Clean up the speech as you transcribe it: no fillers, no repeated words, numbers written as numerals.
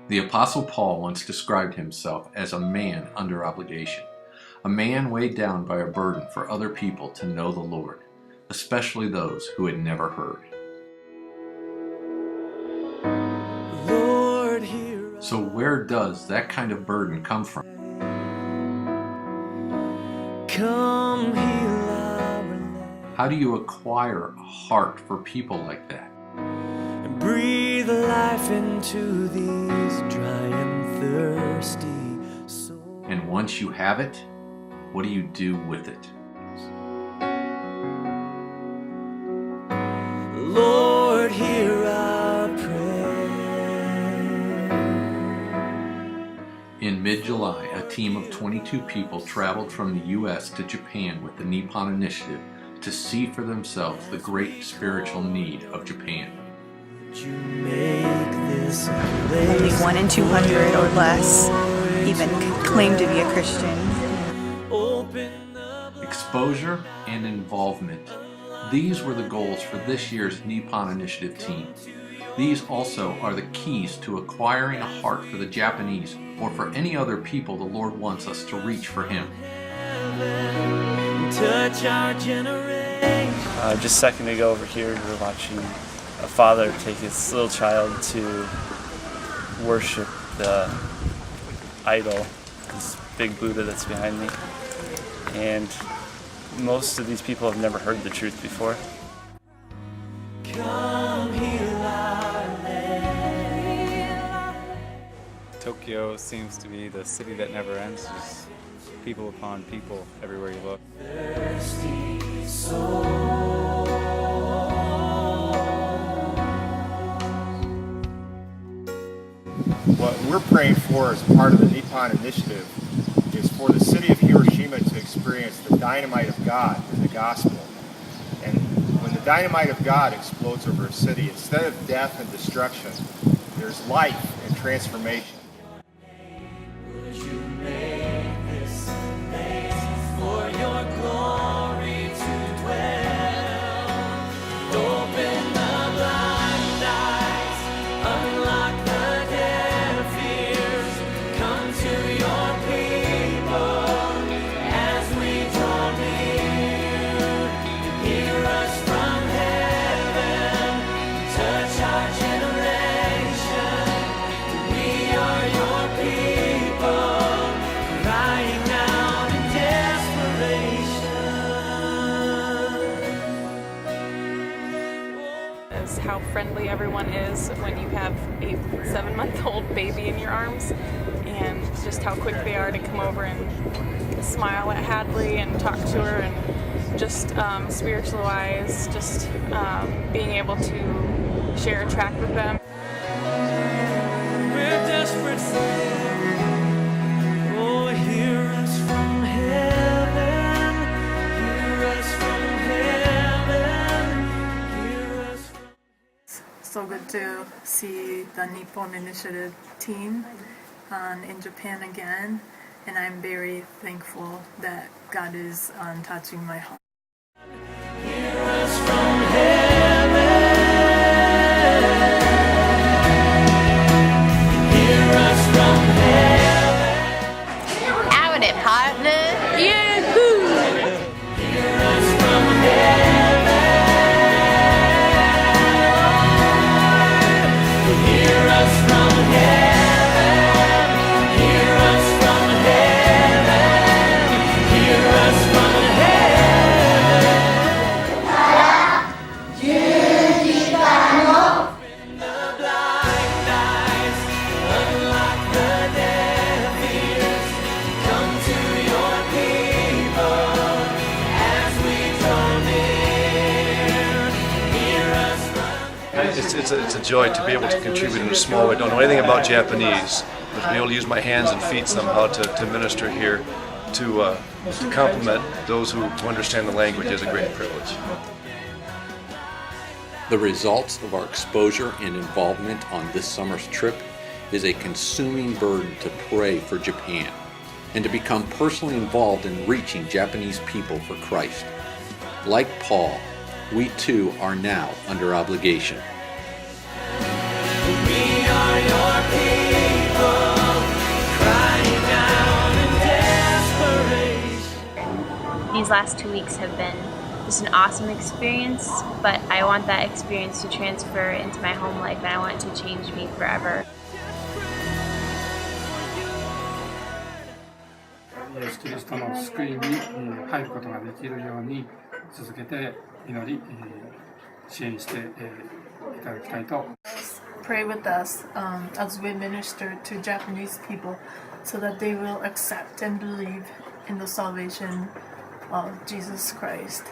The Apostle Paul once described himself as a man under obligation, a man weighed down by a burden for other people to know the Lord, especially those who had never heard. So where does that kind of burden come from? How do you acquire a heart for people like that? And breathe life into these dry and thirsty souls. And once you have it, what do you do with it? Lord, hear our prayer. In mid-July, a team of 22 people traveled from the U.S. to Japan with the Nippon Initiative to see for themselves the great spiritual need of Japan. You make this Only 1 in 200 or less even claim to be a Christian. Exposure and involvement. These were the goals for this year's Nippon Initiative team. These also are the keys to acquiring a heart for the Japanese or for any other people the Lord wants us to reach for Him. touch our generation. Just a second ago over here, we were watching a father take his little child to worship the idol, this big Buddha that's behind me. And most of these people have never heard the truth before. Come heal our land. Tokyo seems to be the city that never ends, just people upon people everywhere you look. Thirsty soul. What we're praying for as part of the Nippon Initiative is for the city of Hiroshima to experience the dynamite of God in the gospel. And when the dynamite of God explodes over a city, instead of death and destruction, there's life and transformation. Would you make this place for your glory to dwell? Open the blind eyes, unlock the deaf ears, come to your people as we draw near. Hear us from heaven, touch our generation. We are your people, crying out in desperation. Is how friendly everyone is when you have a 7-month-old baby in your arms, and just how quick they are to come over and smile at Hadley and talk to her, and just spiritual wise, just being able to share a track with them. We're desperate for you. Oh, hear us from heaven. Hear us from heaven. Hear us from So good to see the Nippon Initiative team in Japan again, and I'm very thankful that God is touching my heart. Hear us from heaven. Hear us from heaven. Out it, partner. Yahoo! Hear us from heaven. Hear us from heaven. Hear us from heaven. Hear us from heaven. The blind eyes, unlock the deaf ears. Come to your people as we draw near. Hear us from It's a joy to be able to contribute in a small way. I don't know anything about Japanese, but to be able to use my hands and feet somehow to minister here, to complement those who understand the language is a great privilege. The results of our exposure and involvement on this summer's trip is a consuming burden to pray for Japan and to become personally involved in reaching Japanese people for Christ. Like Paul, we too are now under obligation. We are your people. people crying out in desperation. These last 2 weeks have been just an awesome experience, but I want that experience to transfer into my home life, and I want it to change me forever. イエス・キリストの救いに入ることができるように続けて祈り支援していただきたいと。 Pray with us as we minister to Japanese people so that they will accept and believe in the salvation of Jesus Christ.